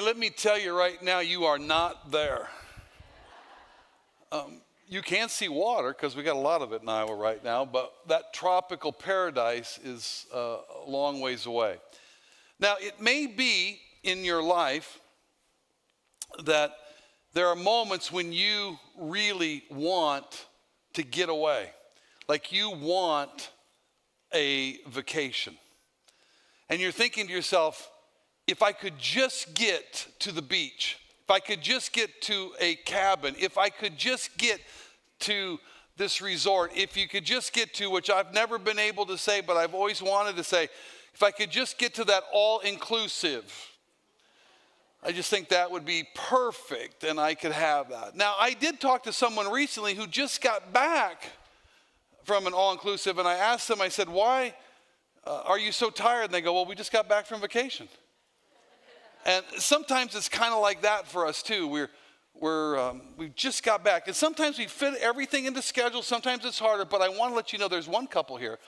Hey, let me tell you right now, you are not there. You can't see water because we got a lot of it in Iowa right now, but that tropical paradise is a long ways away. Now, it may be in your life that there are moments when you really want to get away, like you want a vacation. And you're thinking to yourself, if I could just get to the beach, if I could just get to a cabin, if I could just get to this resort, if you could just get to, which I've never been able to say, but I've always wanted to say, if I could just get to that all-inclusive, I just think that would be perfect and I could have that. Now, I did talk to someone recently who just got back from an all-inclusive, and I asked them, I said, why are you so tired? And they go, well, we just got back from vacation. And sometimes it's kind of like that for us too. We just got back. And sometimes we fit everything into schedule. Sometimes it's harder, but I want to let you know there's one couple here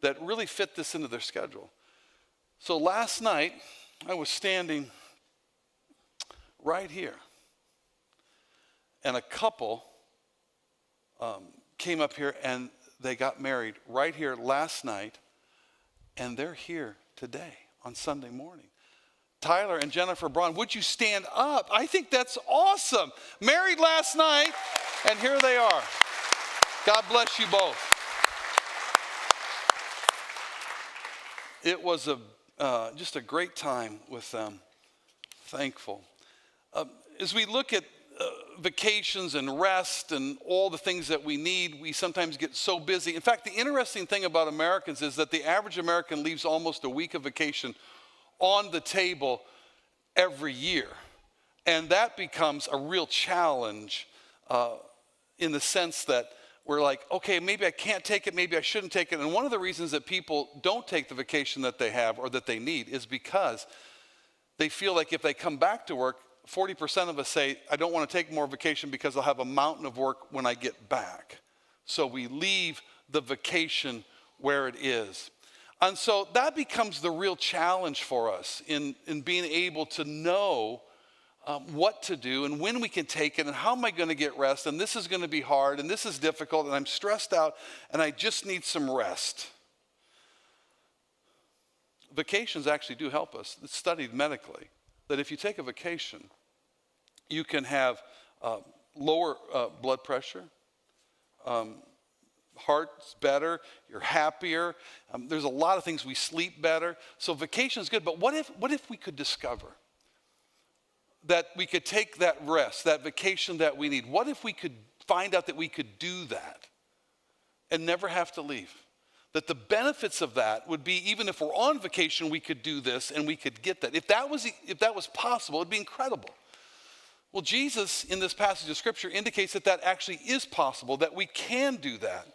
that really fit this into their schedule. So last night, I was standing right here, and a couple came up here and they got married right here last night, and they're here today on Sunday morning. Tyler and Jennifer Braun, would you stand up? I think that's awesome. Married last night, and here they are. God bless you both. It was just a great time with them. Thankful. As we look at vacations and rest and all the things that we need, we sometimes get so busy. In fact, the interesting thing about Americans is that the average American leaves almost a week of vacation on the table every year. And that becomes a real challenge in the sense that we're like, okay, maybe I can't take it, maybe I shouldn't take it. And one of the reasons that people don't take the vacation that they have or that they need is because they feel like if they come back to work, 40% of us say, I don't want to take more vacation because I'll have a mountain of work when I get back. So we leave the vacation where it is. And so that becomes the real challenge for us in being able to know what to do and when we can take it and how am I going to get rest, and this is going to be hard and this is difficult and I'm stressed out and I just need some rest. Vacations actually do help us. It's studied medically that if you take a vacation, you can have lower blood pressure, heart's better, you're happier. There's a lot of things. We sleep better. So vacation is good, but what if we could discover that we could take that rest, that vacation that we need? What if we could find out that we could do that and never have to leave? That the benefits of that would be, even if we're on vacation, we could do this and we could get that. If that was possible, it'd be incredible. Well, Jesus in this passage of scripture indicates that that actually is possible, that we can do that.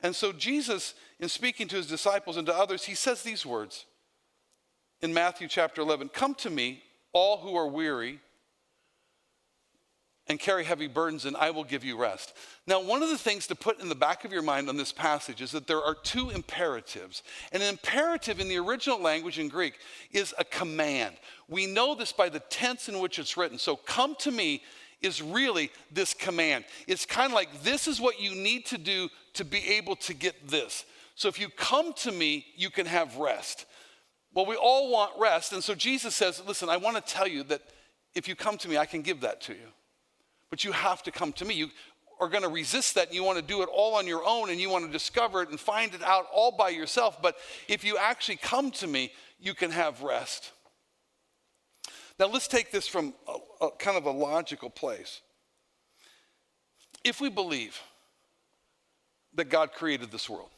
And so Jesus, in speaking to his disciples and to others, he says these words in Matthew chapter 11, "Come to me, all who are weary and carry heavy burdens, and I will give you rest." Now, one of the things to put in the back of your mind on this passage is that there are two imperatives. And an imperative in the original language in Greek is a command. We know this by the tense in which it's written. So come to me is really this command. It's kind of like, this is what you need to do to be able to get this. So if you come to me, you can have rest. Well, we all want rest. And so Jesus says, listen, I want to tell you that if you come to me, I can give that to you. But you have to come to me. You are going to resist that, and you want to do it all on your own, and you want to discover it and find it out all by yourself. But if you actually come to me, you can have rest. Now let's take this from a kind of a logical place. If we believe that God created this world,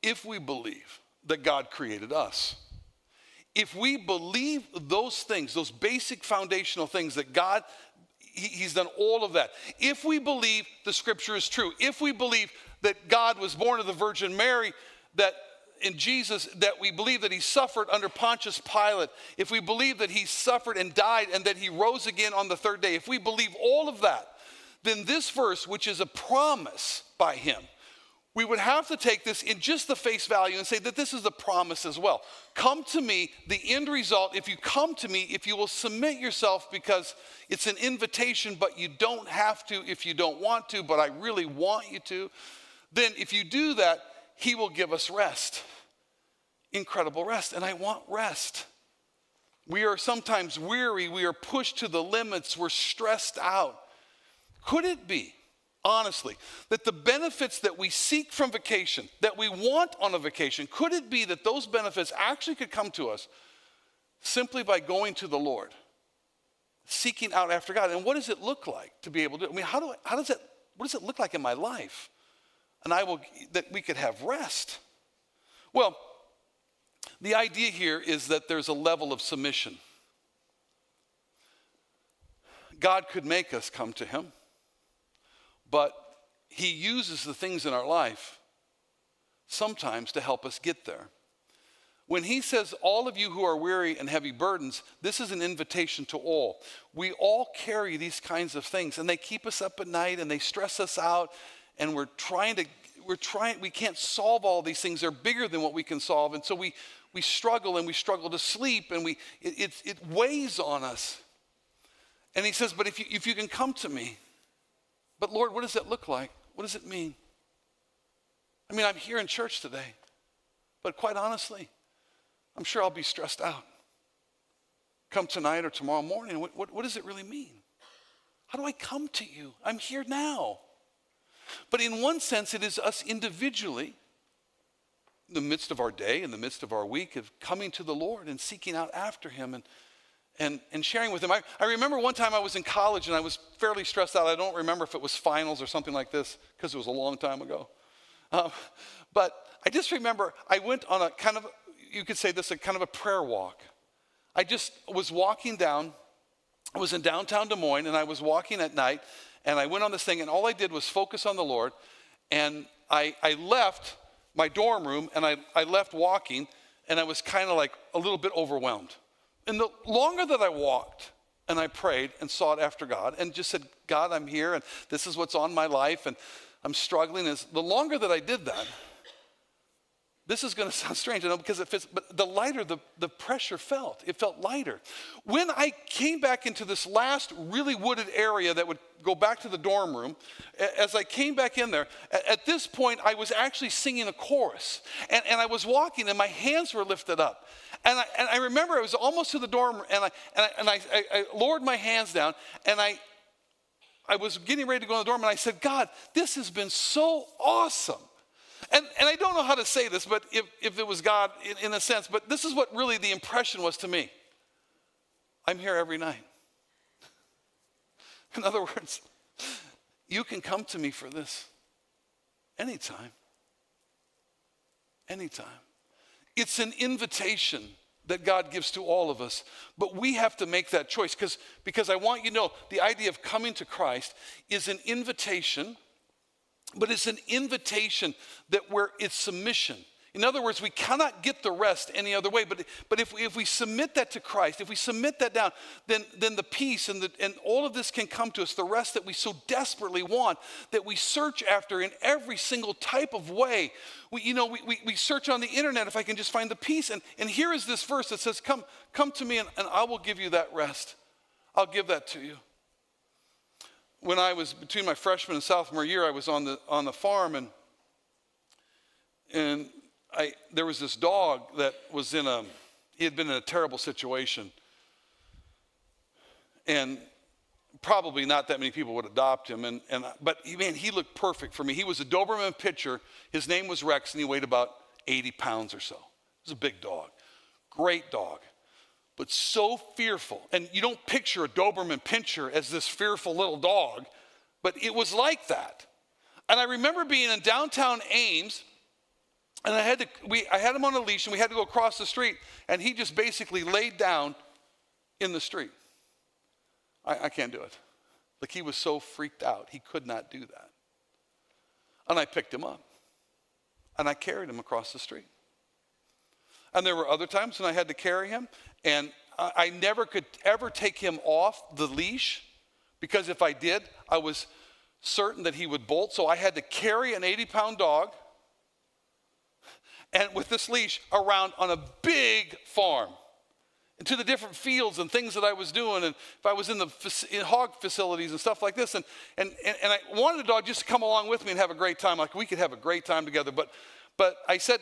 if we believe that God created us, if we believe those things, those basic foundational things that God, he's done all of that. If we believe the scripture is true, if we believe that God was born of the Virgin Mary, that in Jesus, that we believe that he suffered under Pontius Pilate, if we believe that he suffered and died and that he rose again on the third day, if we believe all of that, then this verse, which is a promise by him, we would have to take this in just the face value and say that this is the promise as well. Come to me, the end result, if you come to me, if you will submit yourself, because it's an invitation, but you don't have to if you don't want to, but I really want you to, then if you do that, he will give us rest. Incredible rest, and I want rest. We are sometimes weary, we are pushed to the limits, we're stressed out. Could it be, honestly, that the benefits that we seek from vacation, that we want on a vacation, could it be that those benefits actually could come to us simply by going to the Lord, seeking out after God? And what does it look like to be able to? I mean, what does it look like in my life? And that we could have rest. Well, the idea here is that there's a level of submission. God could make us come to him, but he uses the things in our life sometimes to help us get there. When he says, all of you who are weary and heavy burdens, this is an invitation to all. We all carry these kinds of things, and they keep us up at night, and they stress us out, and we can't solve all these things. They're bigger than what we can solve, and so we struggle, and we struggle to sleep, and it weighs on us. And he says, but if you can come to me, but Lord, what does that look like? What does it mean? I mean, I'm here in church today, but quite honestly, I'm sure I'll be stressed out. Come tonight or tomorrow morning, what does it really mean? How do I come to you? I'm here now. But in one sense, it is us individually, in the midst of our day, in the midst of our week, of coming to the Lord and seeking out after him and sharing with him. I remember one time I was in college and I was fairly stressed out. I don't remember if it was finals or something like this, because it was a long time ago. But I just remember I went on a kind of, you could say this, a kind of a prayer walk. I just was walking down, I was in downtown Des Moines, and I was walking at night, and I went on this thing, and all I did was focus on the Lord, and I left my dorm room, and I left walking, and I was kind of like a little bit overwhelmed. And the longer that I walked, and I prayed and sought after God, and just said, God, I'm here, and this is what's on my life, and I'm struggling. The longer that I did that, this is going to sound strange, I know, because it fits, but the lighter the pressure felt. It felt lighter. When I came back into this last really wooded area that would go back to the dorm room, as I came back in there, at this point, I was actually singing a chorus. And I was walking, and my hands were lifted up. And I remember I was almost to the dorm, and I lowered my hands down, and I was getting ready to go in the dorm, and I said, God, this has been so awesome. And I don't know how to say this, but if it was God in a sense, but this is what really the impression was to me. I'm here every night. In other words, you can come to me for this anytime. Anytime. It's an invitation that God gives to all of us, but we have to make that choice, because I want you to know the idea of coming to Christ is an invitation. But it's an invitation where it's submission. In other words, we cannot get the rest any other way. But if we submit that to Christ, if we submit that down, then the peace and all of this can come to us. The rest that we so desperately want, that we search after in every single type of way. We search on the internet if I can just find the peace. And here is this verse that says, come to me and I will give you that rest. I'll give that to you. When I was between my freshman and sophomore year, I was on the farm, and there was this dog that was he had been in a terrible situation, and probably not that many people would adopt him, but he looked perfect for me. He was a Doberman Pinscher. His name was Rex, and he weighed about 80 pounds or so. He was a big dog, great dog. But so fearful. And you don't picture a Doberman Pinscher as this fearful little dog, but it was like that. And I remember being in downtown Ames, and I had him on a leash, and we had to go across the street, and he just basically laid down in the street. I can't do it. Like, he was so freaked out, he could not do that. And I picked him up, and I carried him across the street. And there were other times when I had to carry him, and I never could ever take him off the leash, because if I did, I was certain that he would bolt. So I had to carry an 80-pound dog and with this leash around on a big farm, and to the different fields and things that I was doing, and if I was in hog facilities and stuff like this, and I wanted the dog just to come along with me and have a great time, like we could have a great time together. But I said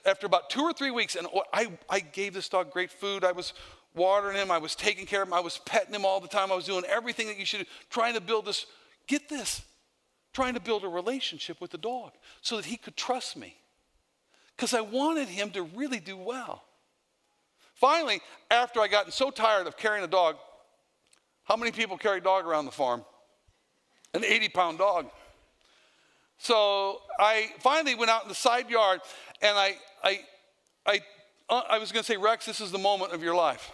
after about 2 or 3 weeks, and I gave this dog great food. I was watering him, I was taking care of him, I was petting him all the time, I was doing everything that you should do, trying to build this, get this, trying to build a relationship with the dog so that he could trust me. Because I wanted him to really do well. Finally, after I gotten so tired of carrying a dog, how many people carry a dog around the farm? An 80-pound dog. So I finally went out in the side yard, and I was going to say, Rex, this is the moment of your life.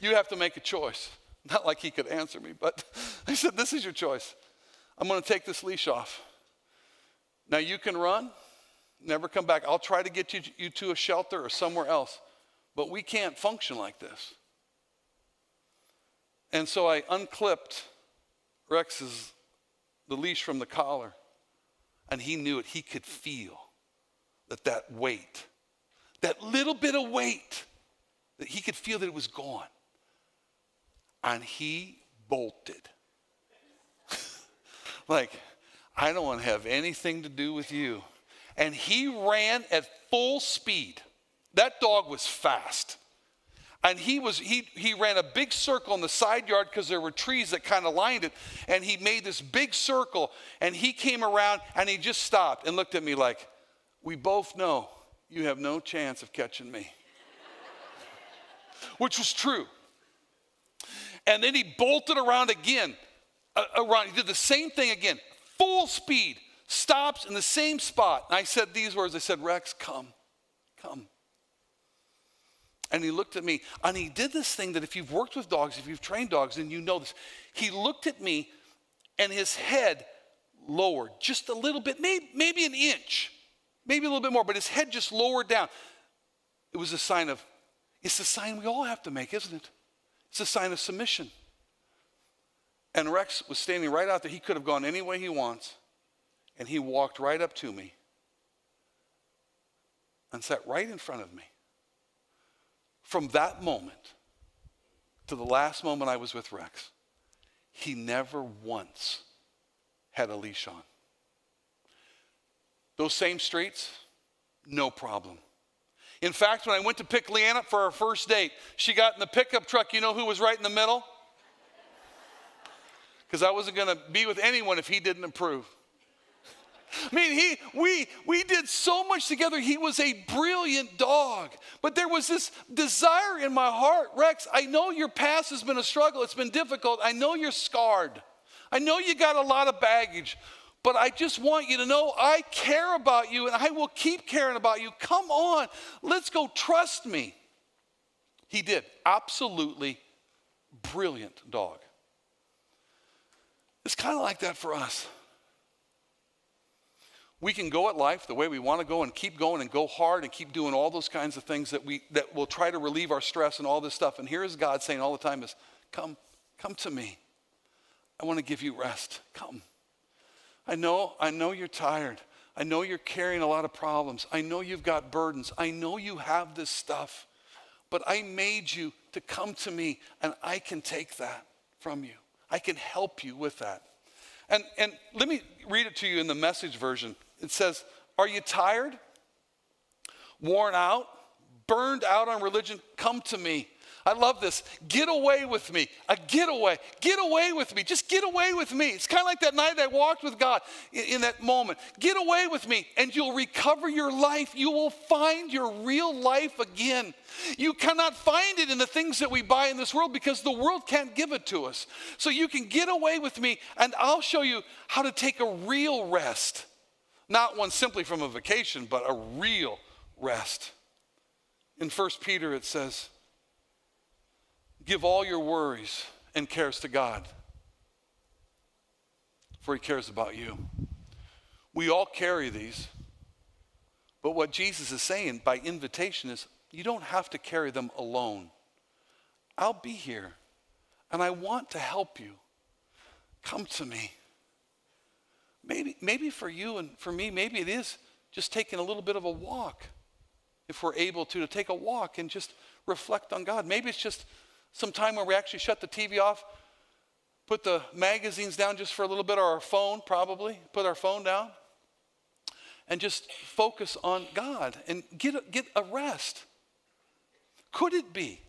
You have to make a choice. Not like he could answer me, but I said, this is your choice. I'm going to take this leash off. Now you can run, never come back. I'll try to get you to a shelter or somewhere else. But we can't function like this. And so I unclipped the leash from the collar. And he knew it. He could feel that weight, that little bit of weight, that he could feel that it was gone. And he bolted. Like, I don't want to have anything to do with you. And he ran at full speed. That dog was fast. And he ran a big circle in the side yard because there were trees that kind of lined it. And he made this big circle, and he came around and he just stopped and looked at me like, we both know you have no chance of catching me. Which was true. And then he bolted around again. He did the same thing again. Full speed. Stops in the same spot. And I said these words. I said, Rex, come. And he looked at me, and he did this thing that if you've worked with dogs, if you've trained dogs, then you know this. He looked at me, and his head lowered just a little bit, maybe an inch, maybe a little bit more, but his head just lowered down. It was a sign it's a sign we all have to make, isn't it? It's a sign of submission. And Rex was standing right out there. He could have gone any way he wants, and he walked right up to me and sat right in front of me. From that moment to the last moment I was with Rex, he never once had a leash on. Those same streets, no problem. In fact, when I went to pick Leanne up for our first date, she got in the pickup truck. You know who was right in the middle? Because I wasn't going to be with anyone if he didn't approve. I mean, we did so much together. He was a brilliant dog. But there was this desire in my heart. Rex, I know your past has been a struggle. It's been difficult. I know you're scarred. I know you got a lot of baggage. But I just want you to know I care about you, and I will keep caring about you. Come on. Let's go. Trust me. He did. Absolutely brilliant dog. It's kind of like that for us. We can go at life the way we want to go and keep going and go hard and keep doing all those kinds of things that will try to relieve our stress and all this stuff. And here is God saying all the time is, come to me. I want to give you rest. Come. I know you're tired. I know you're carrying a lot of problems. I know you've got burdens. I know you have this stuff. But I made you to come to me, and I can take that from you. I can help you with that. And let me read it to you in the Message version. It says, are you tired, worn out, burned out on religion? Come to me. I love this. Get away with me. A getaway. Get away with me. Just get away with me. It's kind of like that night I walked with God in that moment. Get away with me and you'll recover your life. You will find your real life again. You cannot find it in the things that we buy in this world because the world can't give it to us. So you can get away with me and I'll show you how to take a real rest. Not one simply from a vacation, but a real rest. In 1 Peter it says, give all your worries and cares to God, for he cares about you. We all carry these, but what Jesus is saying by invitation is, you don't have to carry them alone. I'll be here, and I want to help you. Come to me. Maybe for you and for me, maybe it is just taking a little bit of a walk if we're able to take a walk and just reflect on God. Maybe it's just some time where we actually shut the TV off, put the magazines down just for a little bit, or our phone probably, put our phone down, and just focus on God and get a rest. Could it be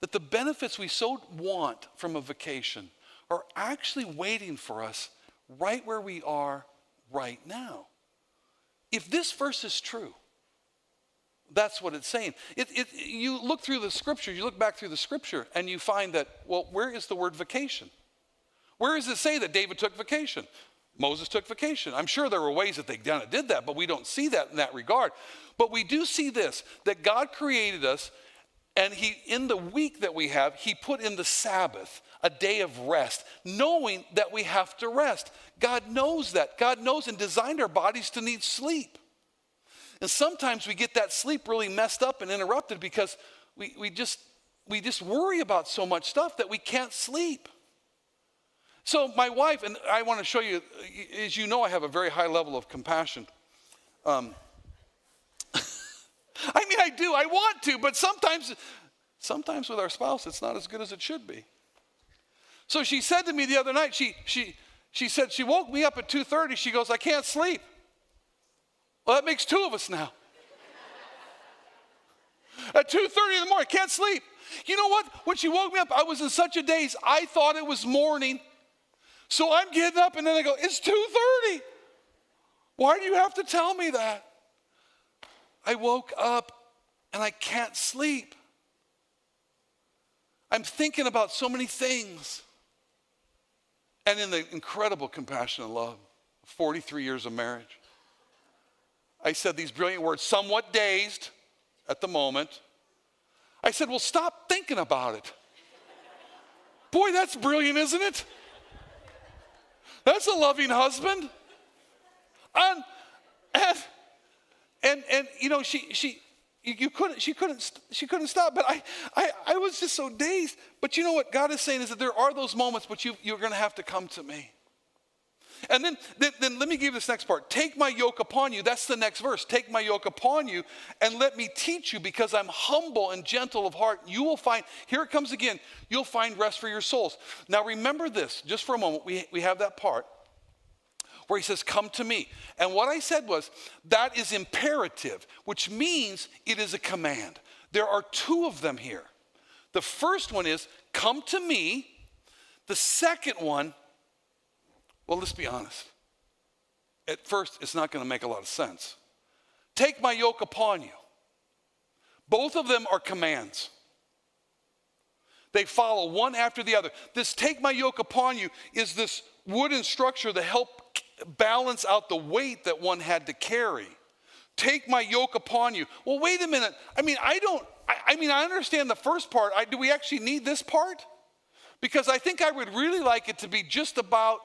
that the benefits we so want from a vacation are actually waiting for us right where we are right now? If this verse is true, that's what it's saying. You look through the scripture, you look back through the scripture, and you find that, well, where is the word vacation? Where does it say that David took vacation? Moses took vacation. I'm sure there were ways that they did that, but we don't see that in that regard. But we do see this, that God created us, and in the week that we have, he put in the Sabbath, a day of rest, knowing that we have to rest. God knows that. God knows and designed our bodies to need sleep. And sometimes we get that sleep really messed up and interrupted because we just worry about so much stuff that we can't sleep. So my wife, and I want to show you, as you know, I have a very high level of compassion. I mean, I do, I want to, but sometimes with our spouse, it's not as good as it should be. So she said to me the other night, she said, she woke me up at 2:30. She goes, I can't sleep. Well, that makes two of us now. At 2:30 in the morning, I can't sleep. You know what? When she woke me up, I was in such a daze, I thought it was morning. So I'm getting up and then I go, it's 2:30. Why do you have to tell me that? I woke up and I can't sleep. I'm thinking about so many things. And in the incredible compassion and love, 43 years of marriage, I said these brilliant words, somewhat dazed at the moment. I said, well, stop thinking about it. Boy, that's brilliant, isn't it? That's a loving husband. And you know, she couldn't stop, but I was just so dazed. But you know what God is saying is that there are those moments, but you're going to have to come to me. And then let me give you this next part. Take my yoke upon you. That's the next verse. Take my yoke upon you and let me teach you, because I'm humble and gentle of heart. You will find, here it comes again, you'll find rest for your souls. Now remember this, just for a moment, we have that part where he says, come to me. And what I said was, that is imperative, which means it is a command. There are two of them here. The first one is, come to me. The second one, well, let's be honest. At first, it's not going to make a lot of sense. Take my yoke upon you. Both of them are commands. They follow one after the other. This take my yoke upon you is this wooden structure to help balance out the weight that one had to carry. Take my yoke upon you. Well, wait a minute. I mean, I understand the first part. Do we actually need this part? Because I think I would really like it to be just about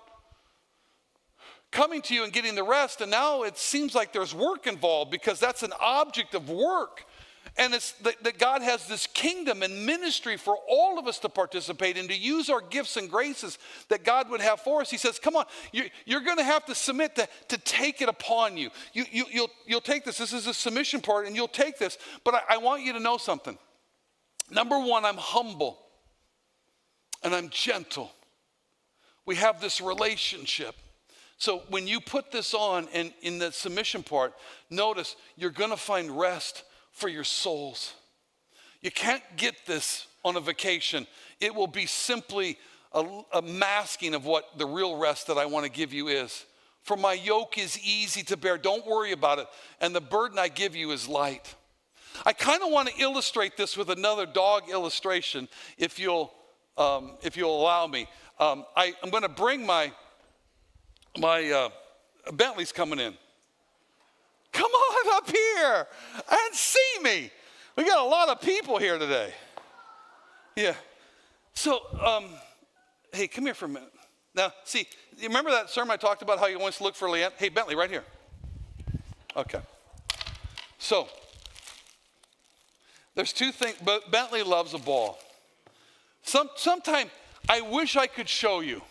coming to you and getting the rest, and now it seems like there's work involved, because that's an object of work. And it's that God has this kingdom and ministry for all of us to participate in, to use our gifts and graces that God would have for us. He says, come on, you're going to have to submit to take it upon you. You'll take this. This is a submission part, and you'll take this. But I want you to know something. Number one, I'm humble and I'm gentle. We have this relationship. So when you put this on, and in the submission part, notice you're going to find rest for your souls. You can't get this on a vacation. It will be simply a masking of what the real rest that I want to give you is. For my yoke is easy to bear. Don't worry about it. And the burden I give you is light. I kind of want to illustrate this with another dog illustration, if you'll allow me. I'm going to bring my Bentley's coming in. Come on up here and see me. We got a lot of people here today. Yeah. So, hey, come here for a minute. Now, see, you remember that sermon I talked about how you wants to look for Leanne? Hey, Bentley, right here. Okay. So, there's two things, but Bentley loves a ball. Sometime I wish I could show you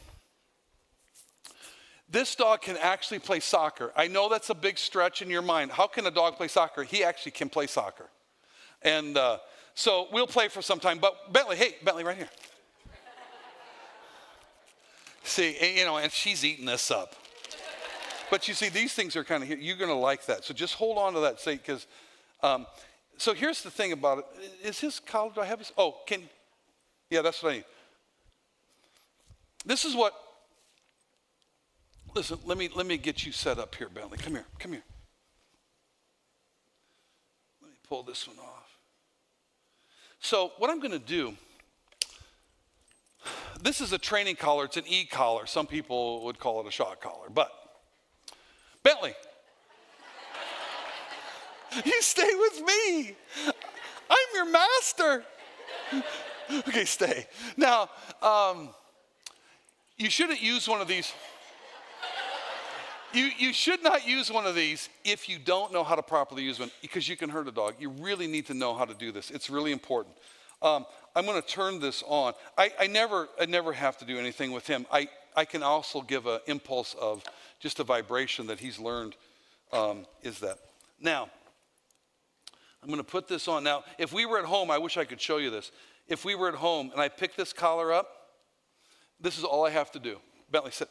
This dog can actually play soccer. I know that's a big stretch in your mind. How can a dog play soccer? He actually can play soccer. And so we'll play for some time. But Bentley, hey, Bentley, right here. See, and she's eating this up. But you see, these things are kind of, you're going to like that. So just hold on to that, because, so here's the thing about it. Is his collar, do I have his, yeah, that's what I need. This is what, listen, let me get you set up here, Bentley. Come here. Let me pull this one off. So what I'm going to do, this is a training collar. It's an e-collar. Some people would call it a shock collar. But, Bentley, you stay with me. I'm your master. Okay, stay. Now, you shouldn't use one of these. You should not use one of these if you don't know how to properly use one, because you can hurt a dog. You really need to know how to do this. It's really important. I'm going to turn this on. I never have to do anything with him. I can also give an impulse of just a vibration that he's learned is that. Now, I'm going to put this on. Now, if we were at home, I wish I could show you this. If we were at home and I pick this collar up, this is all I have to do. Bentley, sit.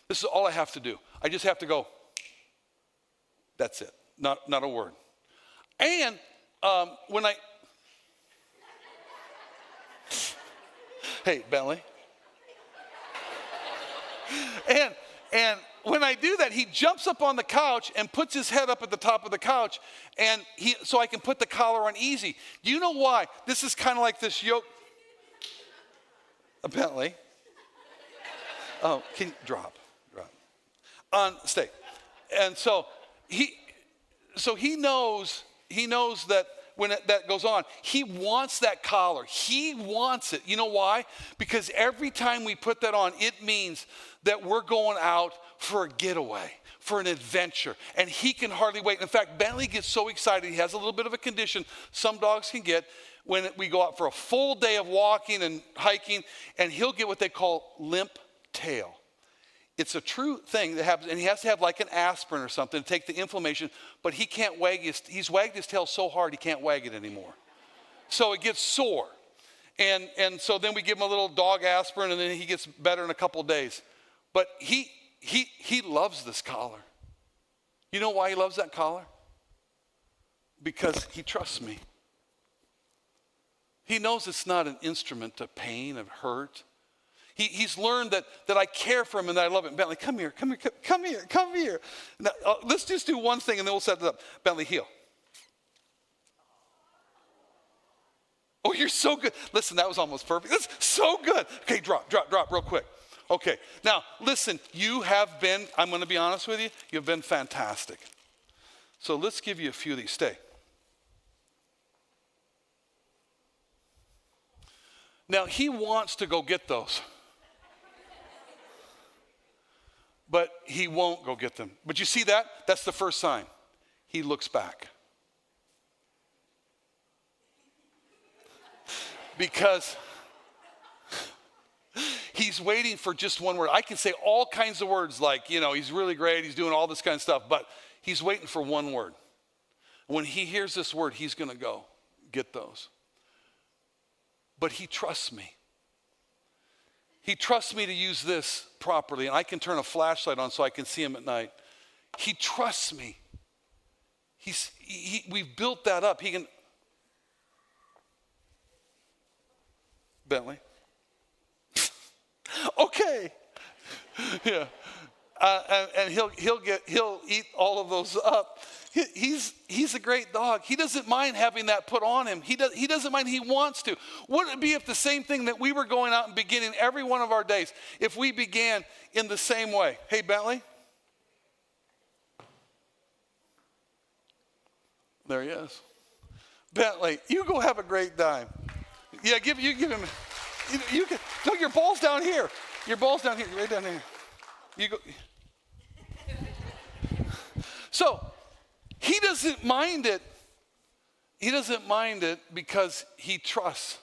This is all I have to do. I just have to go. That's it. Not a word. And when I... Hey, Bentley. And when I do that, he jumps up on the couch and puts his head up at the top of the couch, and so I can put the collar on easy. Do you know why? This is kind of like this yoke. Bentley. Oh, can you drop. Stay. And so he knows that when that goes on, he wants that collar. He wants it. You know why? Because every time we put that on, it means that we're going out for a getaway, for an adventure. And he can hardly wait. In fact, Bentley gets so excited. He has a little bit of a condition some dogs can get when we go out for a full day of walking and hiking, and he'll get what they call limp tail. It's a true thing that happens, and he has to have like an aspirin or something to take the inflammation, but he can't he's wagged his tail so hard he can't wag it anymore. So it gets sore. And so then we give him a little dog aspirin, and then he gets better in a couple of days. But he loves this collar. You know why he loves that collar? Because he trusts me. He knows it's not an instrument of pain, of hurt. He's learned that I care for him and that I love him. Bentley, come here. Now, let's just do one thing and then we'll set it up. Bentley, heel. Oh, you're so good. Listen, that was almost perfect. That's so good. Okay, drop real quick. Okay, now listen, you have been, I'm going to be honest with you, you've been fantastic. So let's give you a few of these. Stay. Now, he wants to go get those. But he won't go get them. But you see that? That's the first sign. He looks back. Because he's waiting for just one word. I can say all kinds of words like, he's really great, he's doing all this kind of stuff, but he's waiting for one word. When he hears this word, he's going to go get those. But he trusts me. He trusts me to use this properly, and I can turn a flashlight on so I can see him at night. He trusts me. We've built that up. He can. Bentley. Okay. Yeah. And he'll eat all of those up. He's a great dog. He doesn't mind having that put on him. He doesn't mind. He wants to. Wouldn't it be if the same thing that we were going out and beginning every one of our days, if we began in the same way? Hey, Bentley. There he is. Bentley, you go have a great time. Yeah, you give him. You can. No, your ball's down here. Your ball's down here. Right down here. You go. So. He doesn't mind it. He doesn't mind it because he trusts.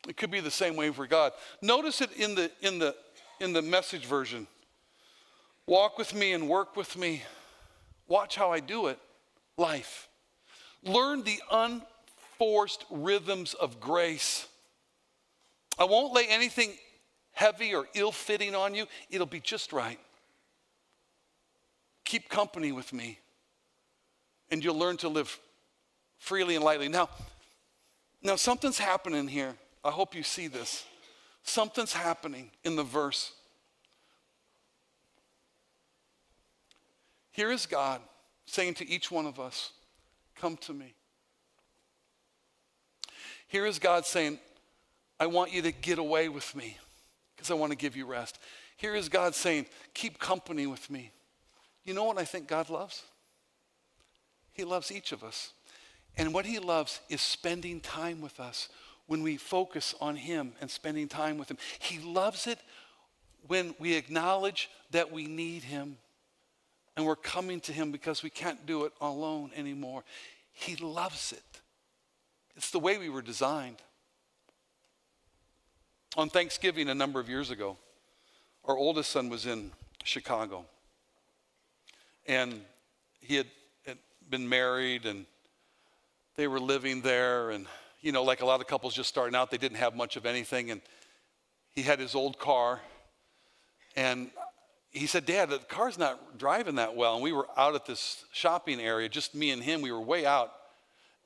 It could be the same way for God. Notice it in the Message version. walk with me and work with me. Watch how I do it. Life. Learn the unforced rhythms of grace. I won't lay anything heavy or ill-fitting on you. It'll be just right. Keep company with me, and you'll learn to live freely and lightly. Now something's happening here. I hope you see this. Something's happening in the verse. Here is God saying to each one of us, come to me. Here is God saying, I want you to get away with me because I want to give you rest. Here is God saying, keep company with me. You know what I think God loves? He loves each of us. And what he loves is spending time with us when we focus on him and spending time with him. He loves it when we acknowledge that we need him and we're coming to him because we can't do it alone anymore. He loves it. It's the way we were designed. On Thanksgiving a number of years ago, our oldest son was in Chicago. And he had been married and they were living there. And, you know, like a lot of couples just starting out, they didn't have much of anything. And he had his old car. And he said, Dad, the car's not driving that well. And we were out at this shopping area, just me and him. We were way out.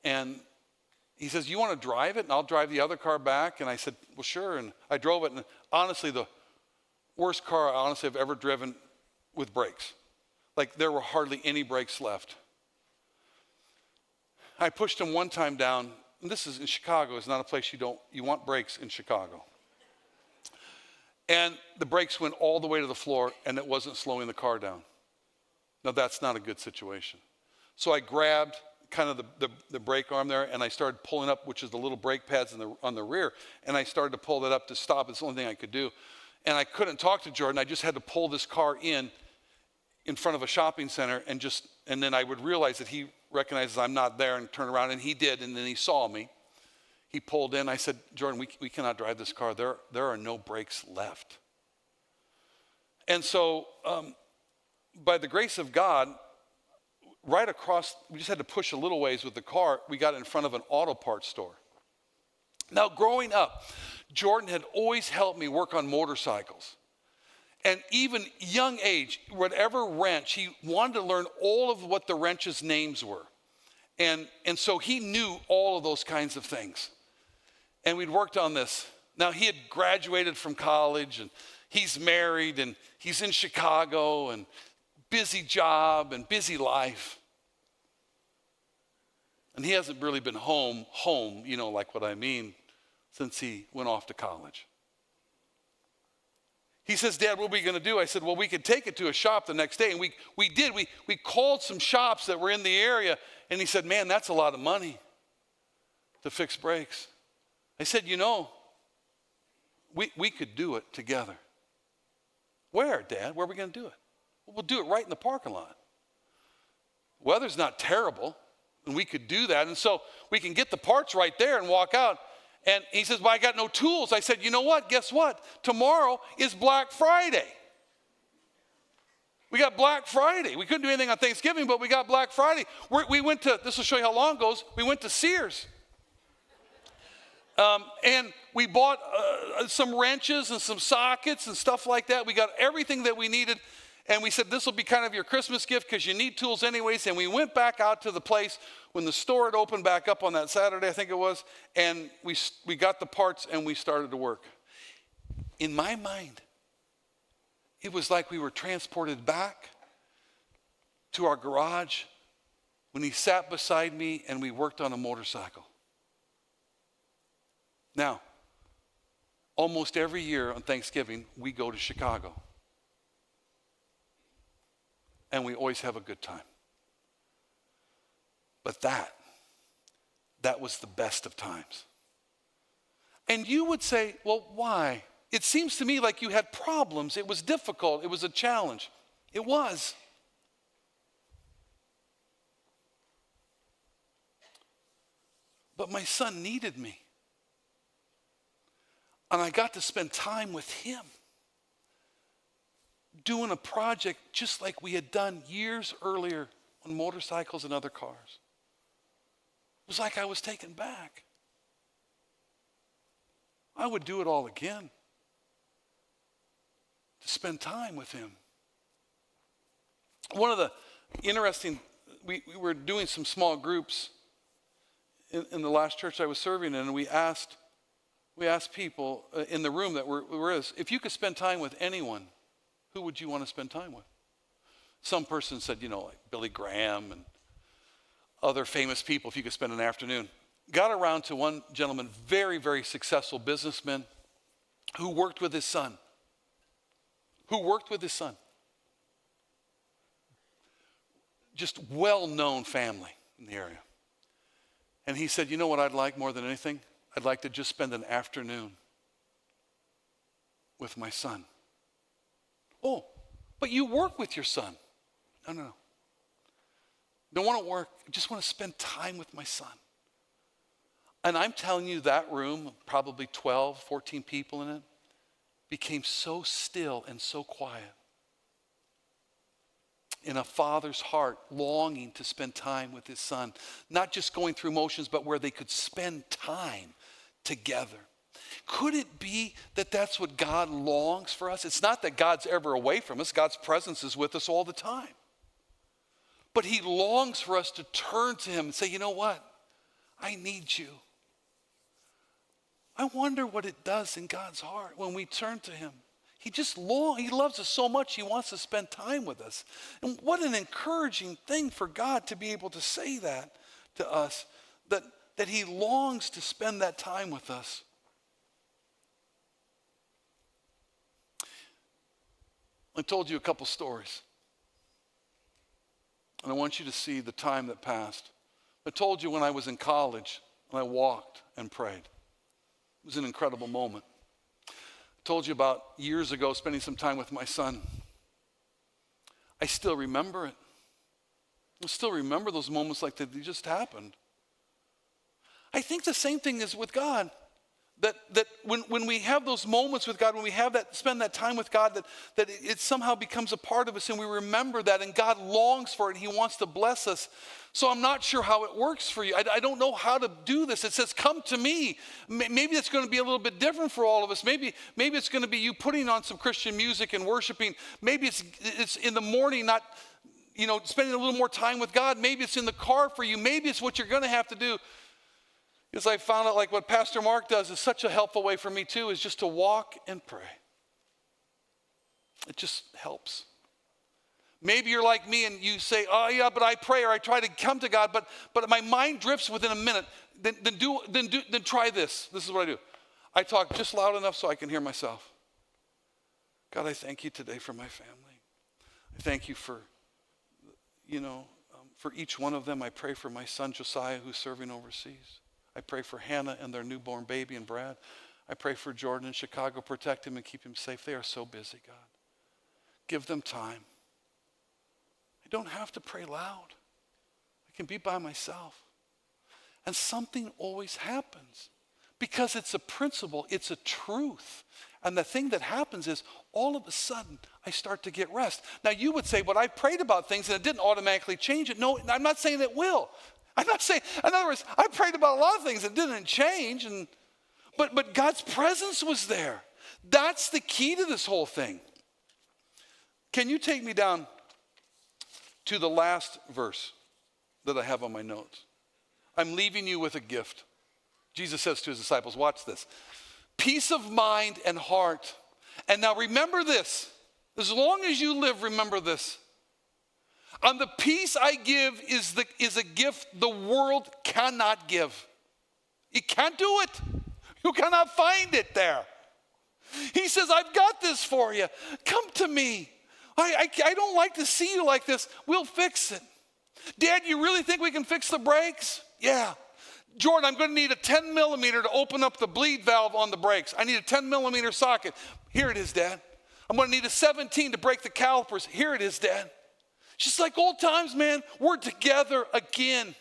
And he says, you want to drive it? And I'll drive the other car back. And I said, well, sure. And I drove it. And honestly, the worst car I've ever driven with brakes. Like there were hardly any brakes left. I pushed him one time down, and this is in Chicago. It's not a place you want brakes in Chicago. And the brakes went all the way to the floor, and it wasn't slowing the car down. Now that's not a good situation. So I grabbed kind of the brake arm there, and I started pulling up, which is the little brake pads on the rear, and I started to pull that up to stop. It's the only thing I could do. And I couldn't talk to Jordan. I just had to pull this car in front of a shopping center and then I would realize that he recognizes I'm not there and turn around, and he did, and then he saw me. He pulled in. I said, Jordan, we cannot drive this car. There are no brakes left. And so by the grace of God, right across, we just had to push a little ways with the car. We got in front of an auto parts store. Now growing up, Jordan had always helped me work on motorcycles. And even young age, whatever wrench, he wanted to learn all of what the wrenches' names were. And so he knew all of those kinds of things. And we'd worked on this. Now he had graduated from college, and he's married, and he's in Chicago, and busy job and busy life. And he hasn't really been home, you know, like what I mean, since he went off to college. He says, Dad, what are we going to do? I said, well, we could take it to a shop the next day. And we did. We called some shops that were in the area. And he said, man, that's a lot of money to fix brakes. I said, you know, we could do it together. Where, Dad? Where are we going to do it? Well, we'll do it right in the parking lot. Weather's not terrible, and we could do that. And so we can get the parts right there and walk out. And he says, well, I got no tools. I said, you know what? Guess what? Tomorrow is Black Friday. We got Black Friday. We couldn't do anything on Thanksgiving, but we got Black Friday. We went to, this will show you how long it goes, we went to Sears. And we bought some wrenches and some sockets and stuff like that. We got everything that we needed. And we said, this will be kind of your Christmas gift because you need tools anyways. And we went back out to the place when the store had opened back up on that Saturday, I think it was. And we got the parts and we started to work. In my mind, it was like we were transported back to our garage when he sat beside me and we worked on a motorcycle. Now, almost every year on Thanksgiving, we go to Chicago. And we always have a good time. But that was the best of times. And you would say, well, why? It seems to me like you had problems. It was difficult. It was a challenge. It was. But my son needed me. And I got to spend time with him. doing a project just like we had done years earlier on motorcycles and other cars. It was like I was taken back. I would do it all again to spend time with him. One of the interesting, we were doing some small groups in the last church I was serving in, and we asked people in the room that were us, if you could spend time with anyone, who would you want to spend time with? Some person said, like Billy Graham and other famous people, if you could spend an afternoon. Got around to one gentleman, very, very successful businessman, who worked with his son. Just well-known family in the area. And he said, you know what I'd like more than anything? I'd like to just spend an afternoon with my son. Oh, but you work with your son. No. Don't want to work. I just want to spend time with my son. And I'm telling you, that room, probably 12, 14 people in it, became so still and so quiet. In a father's heart, longing to spend time with his son. Not just going through motions, but where they could spend time together. Could it be that that's what God longs for us? It's not that God's ever away from us. God's presence is with us all the time. But he longs for us to turn to him and say, you know what? I need you. I wonder what it does in God's heart when we turn to him. He loves us so much, he wants to spend time with us. And what an encouraging thing for God to be able to say that to us, that he longs to spend that time with us. I told you a couple stories. And I want you to see the time that passed. I told you when I was in college and I walked and prayed. It was an incredible moment. I told you about years ago spending some time with my son. I still remember it. I still remember those moments like they just happened. I think the same thing is with God. That when we have those moments with God, when we spend that time with God, that it somehow becomes a part of us and we remember that, and God longs for it and he wants to bless us. So I'm not sure how it works for you. I don't know how to do this. It says, come to me. Maybe it's going to be a little bit different for all of us. Maybe it's going to be you putting on some Christian music and worshiping. Maybe it's in the morning, not, spending a little more time with God. Maybe it's in the car for you. Maybe it's what you're going to have to do. Because I found out, like what Pastor Mark does is such a helpful way for me too, is just to walk and pray. It just helps. Maybe you're like me and you say, oh yeah, but I pray or I try to come to God, but my mind drifts within a minute. Then try this. This is what I do. I talk just loud enough so I can hear myself. God, I thank you today for my family. I thank you for, for each one of them. I pray for my son Josiah, who's serving overseas. I pray for Hannah and their newborn baby and Brad. I pray for Jordan in Chicago. Protect him and keep him safe. They are so busy, God. Give them time. I don't have to pray loud. I can be by myself. And something always happens because it's a principle. It's a truth. And the thing that happens is all of a sudden I start to get rest. Now you would say, but I prayed about things and it didn't automatically change it. No, I'm not saying it will. I'm not saying, in other words, I prayed about a lot of things that didn't change, but God's presence was there. That's the key to this whole thing. Can you take me down to the last verse that I have on my notes? I'm leaving you with a gift. Jesus says to his disciples, watch this. Peace of mind and heart. And now remember this. As long as you live, remember this. And the peace I give is a gift the world cannot give. It can't do it. You cannot find it there. He says, I've got this for you. Come to me. I don't like to see you like this. We'll fix it. Dad, you really think we can fix the brakes? Yeah. Jordan, I'm going to need a 10 millimeter to open up the bleed valve on the brakes. I need a 10 millimeter socket. Here it is, Dad. I'm going to need a 17 to break the calipers. Here it is, Dad. Just like old times, man, we're together again.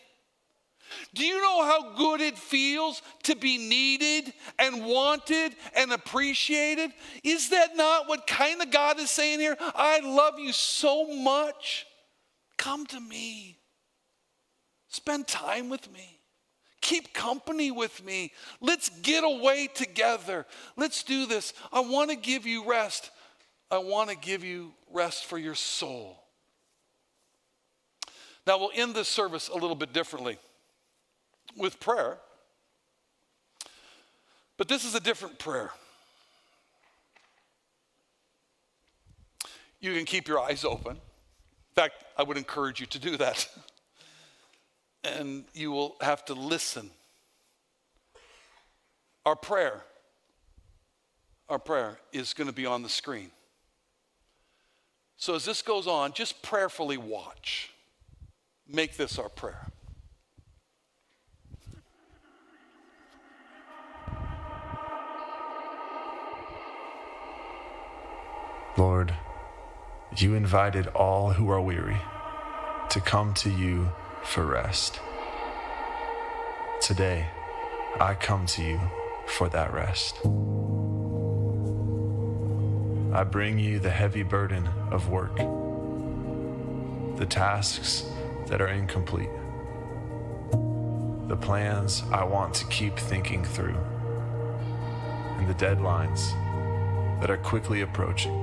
Do you know how good it feels to be needed and wanted and appreciated? Is that not what kind of God is saying here? I love you so much. Come to me. Spend time with me. Keep company with me. Let's get away together. Let's do this. I want to give you rest. I want to give you rest for your soul. Now, we'll end this service a little bit differently with prayer. But this is a different prayer. You can keep your eyes open. In fact, I would encourage you to do that. And you will have to listen. Our prayer is going to be on the screen. So as this goes on, just prayerfully watch. Make this our prayer. Lord, you invited all who are weary to come to you for rest. Today, I come to you for that rest. I bring you the heavy burden of work, the tasks that are incomplete, the plans I want to keep thinking through, and the deadlines that are quickly approaching.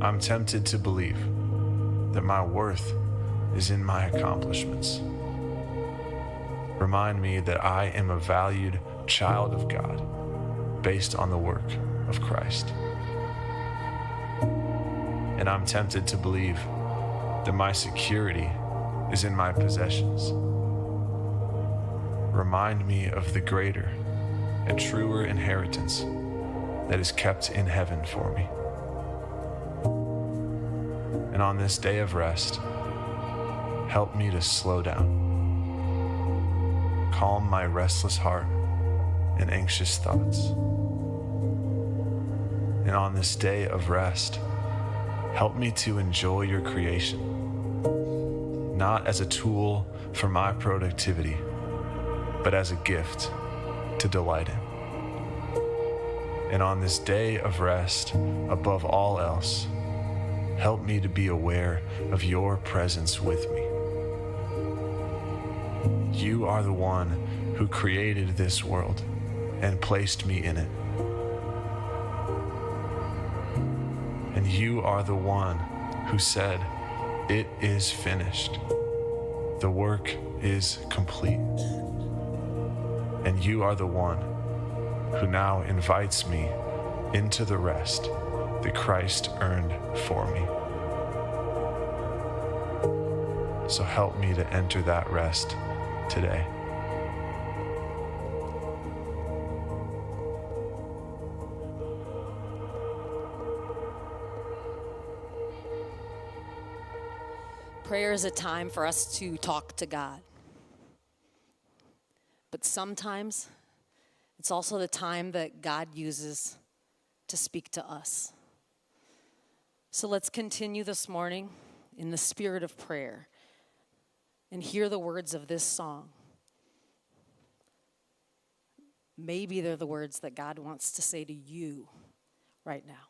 I'm tempted to believe that my worth is in my accomplishments. Remind me that I am a valued child of God based on the work of Christ. And I'm tempted to believe that my security is in my possessions. Remind me of the greater and truer inheritance that is kept in heaven for me. And on this day of rest, help me to slow down, calm my restless heart and anxious thoughts. And on this day of rest, help me to enjoy your creation, not as a tool for my productivity, but as a gift to delight in. And on this day of rest, above all else, help me to be aware of your presence with me. You are the one who created this world and placed me in it. And you are the one who said, "It is finished. The work is complete." And you are the one who now invites me into the rest that Christ earned for me. So help me to enter that rest today. Prayer is a time for us to talk to God. But sometimes it's also the time that God uses to speak to us. So let's continue this morning in the spirit of prayer and hear the words of this song. Maybe they're the words that God wants to say to you right now.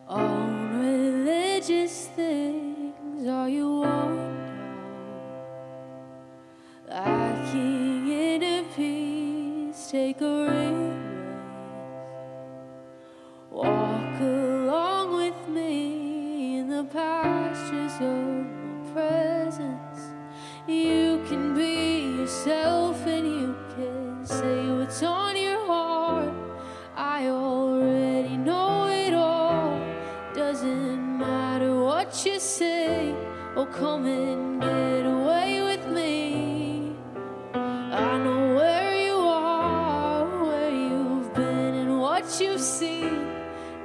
On religious things are you worn down? Like king in peace, take a ring. Walk along with me in the pastures of my presence. You can be yourself and you can say what's on your heart. I already know it all. Doesn't matter what you say. Oh, come and get away with me. I know where you are, where you've been and what you've seen.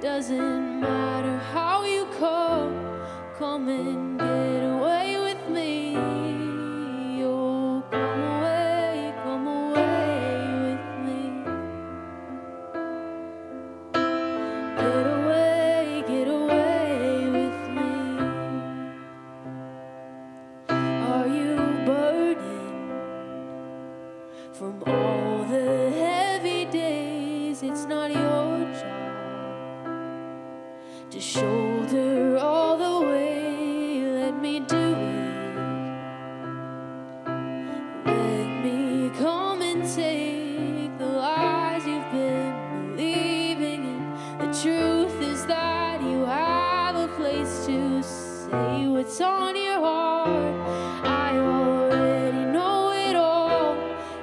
Doesn't matter how you come and get away with me. Oh, come away, come Get away with me. Are you burdened from all the heavy days? It's not your job to shoulder all the way. Let me do it. Let me come and take the lies you've been believing in. The truth is that you have a place to say what's on your heart. I already know it all.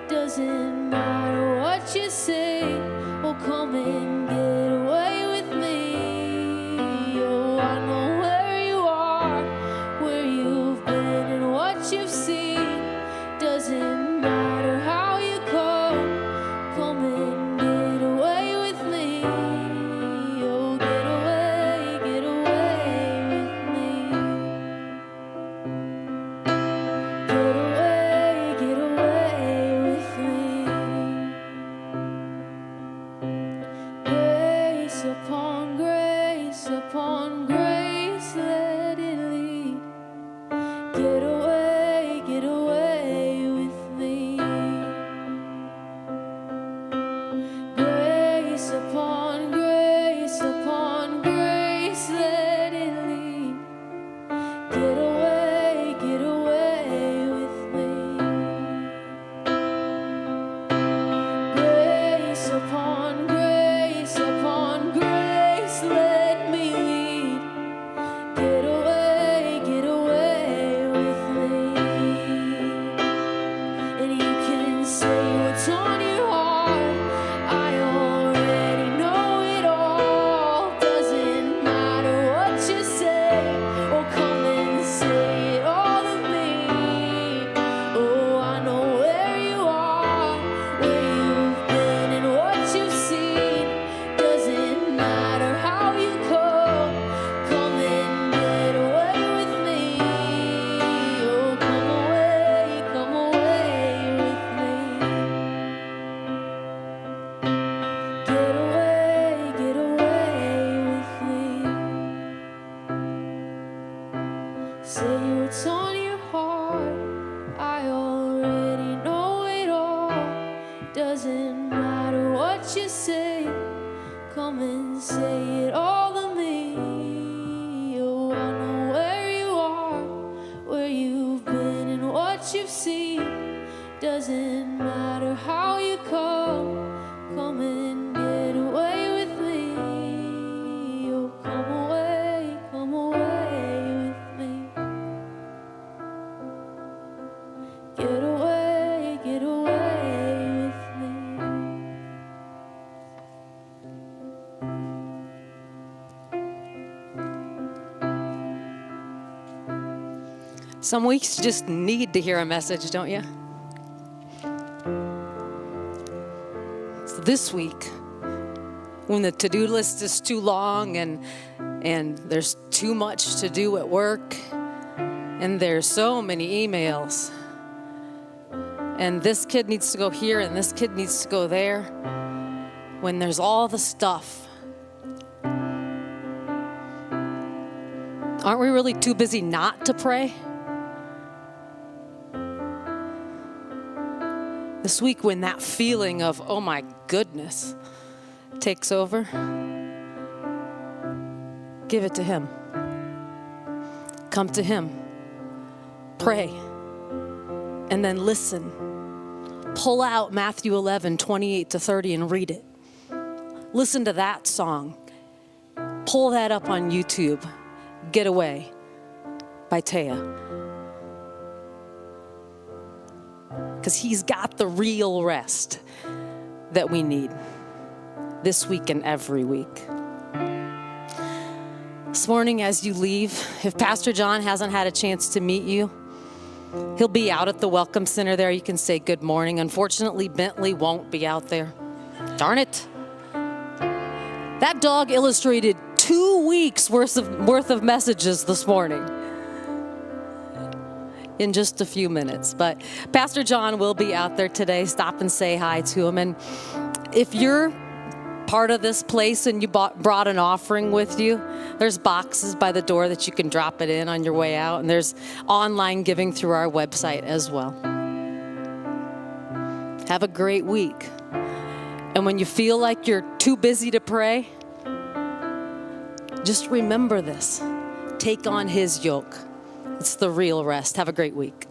Doesn't matter what you say. Oh, come and get away with me. Oh, I know where you are, where you've been and what you've seen. Doesn't matter how you come. Come and get away with me. Oh, get away with me. Get away with me. Grace upon grace upon grace, let it lead. Get away with me. Grace upon grace upon grace, let it lead. Get away with me. Grace upon grace upon grace, let me lead. Get away with me. And you can say what's on your heart. I already know it all. Doesn't matter what you say. Oh, come and say it all of me. Oh, I know where you are, where you've been and what you've seen. Doesn't matter how you come. Come and get away with me. Oh, come away with me. Get away with me. Say what's on your heart. I already know it all. Doesn't matter what you say. Come and say it all to me. Oh, I know where you are, where you've been and what you've seen. Doesn't matter how you come. Come and get away with me. Oh, come away with me. Get away with me. Some weeks you just need to hear a message, don't you? So this week, when the to-do list is too long and there's too much to do at work and there's so many emails and this kid needs to go here and this kid needs to go there, when there's all the stuff, aren't we really too busy not to pray? This week, when that feeling of, oh my goodness, takes over, give it to Him. Come to Him. Pray. And then listen. Pull out Matthew 11:28-30 and read it. Listen to that song. Pull that up on YouTube. Getaway by Taya. Because He's got the real rest that we need this week and every week. This morning as you leave, if Pastor John hasn't had a chance to meet you, he'll be out at the Welcome Center there. You can say good morning. Unfortunately, Bentley won't be out there. Darn it. That dog illustrated 2 weeks worth of messages this morning in just a few minutes. But Pastor John will be out there today. Stop and say hi to him. And if you're part of this place and you brought an offering with you, there's boxes by the door that you can drop it in on your way out. And there's online giving through our website as well. Have a great week. And when you feel like you're too busy to pray, just remember this. Take on his yoke. It's the real rest. Have a great week.